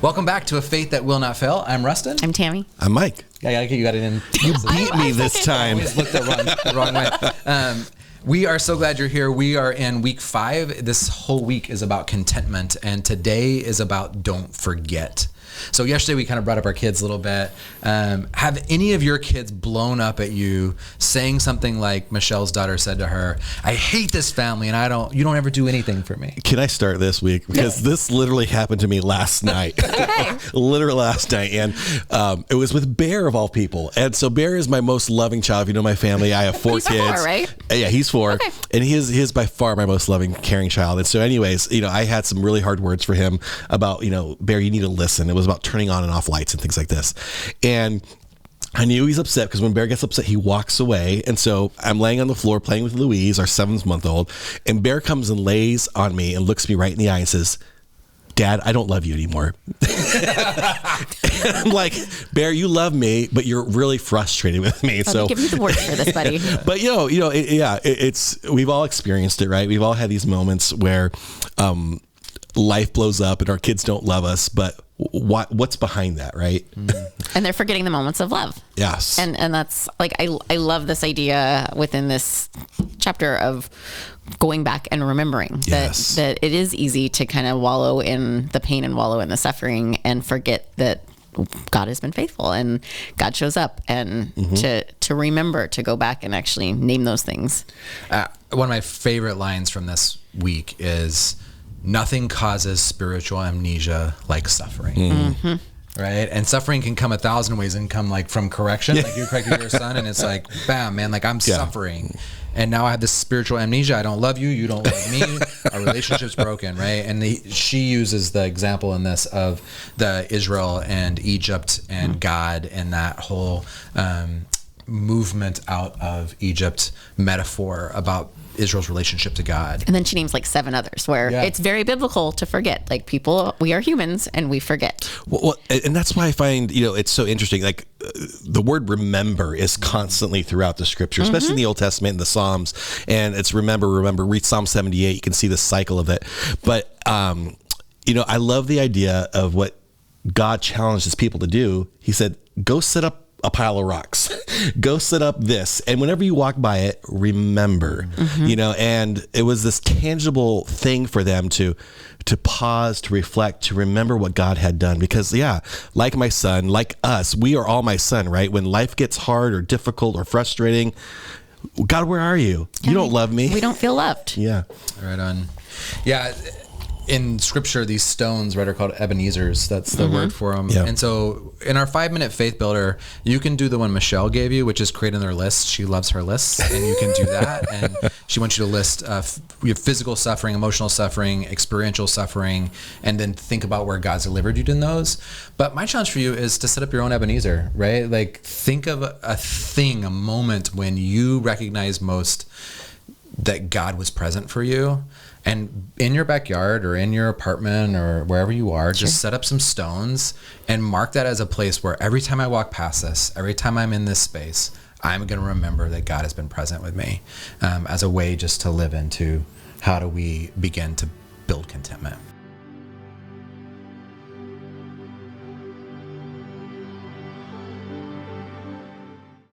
Welcome back to A Faith That Will Not Fail. I'm Rustin. I'm Tammy. I'm Mike. Yeah, you got it in. You beat me this time. I always looked the wrong way. We are so glad you're here. We are in week 5. This whole week is about contentment, and today is about don't forget. So yesterday we kind of brought up our kids a little bit. Have any of your kids blown up at you saying something like Michelle's daughter said to her, "I hate this family and you don't ever do anything for me"? Can I start this week? Because this literally happened to me last night. Literally last night. And it was with Bear of all people. And so Bear is my most loving child. If you know my family, I have 4 He's kids. 4, right? Yeah, he's 4. Okay. And he is by far my most loving, caring child. And so anyways, I had some really hard words for him about, Bear, you need to listen. It was about turning on and off lights and things like this. And I knew he's upset because when Bear gets upset, he walks away. And so I'm laying on the floor playing with Louise, our 7-month-old, and Bear comes and lays on me and looks me right in the eye and says, "Dad, I don't love you anymore." And I'm like, "Bear, you love me, but you're really frustrated with me." Let me give you the words for this, buddy. But it's we've all experienced it, right? We've all had these moments where life blows up and our kids don't love us, but what's behind that, right? And they're forgetting the moments of love. Yes. And that's like, I love this idea within this chapter of going back and remembering Yes. that it is easy to kind of wallow in the pain and wallow in the suffering and forget that God has been faithful and God shows up, and to remember to go back and actually name those things. One of my favorite lines from this week is, "Nothing causes spiritual amnesia like suffering." Right? And suffering can come 1,000 ways, and come like from correction. Like you corrected your son and it's like, bam, man, like I'm suffering. And now I have this spiritual amnesia. I don't love you. You don't love me. Our relationship's broken, right? And she uses the example in this of the Israel and Egypt and God and that whole movement out of Egypt metaphor about Israel's relationship to God. And then she names like 7 others where it's very biblical to forget. Like people, we are humans and we forget. Well, and that's why I find, it's so interesting. Like the word remember is constantly throughout the scripture, especially in the Old Testament and the Psalms. And it's remember, read Psalm 78. You can see the cycle of it. But, I love the idea of what God challenged his people to do. He said, go set up a pile of rocks, go set up this, and whenever you walk by it, remember. And it was this tangible thing for them to pause, to reflect, to remember what God had done. Because like my son, like us, we are all my son, right? When life gets hard or difficult or frustrating, God, where are you? You don't love me. We don't feel loved. Yeah. Right on. Yeah. In scripture, these stones, right, are called Ebenezer's. That's the word for them. Yeah. And so in our 5-minute faith builder, you can do the one Michelle gave you, which is creating their list. She loves her lists, and you can do that. And she wants you to list we have physical suffering, emotional suffering, experiential suffering, and then think about where God's delivered you in those. But my challenge for you is to set up your own Ebenezer, right? Like think of a moment when you recognize most that God was present for you. And in your backyard or in your apartment or wherever you are, just set up some stones and mark that as a place where every time I walk past this, every time I'm in this space, I'm going to remember that God has been present with me, as a way just to live into how do we begin to build contentment.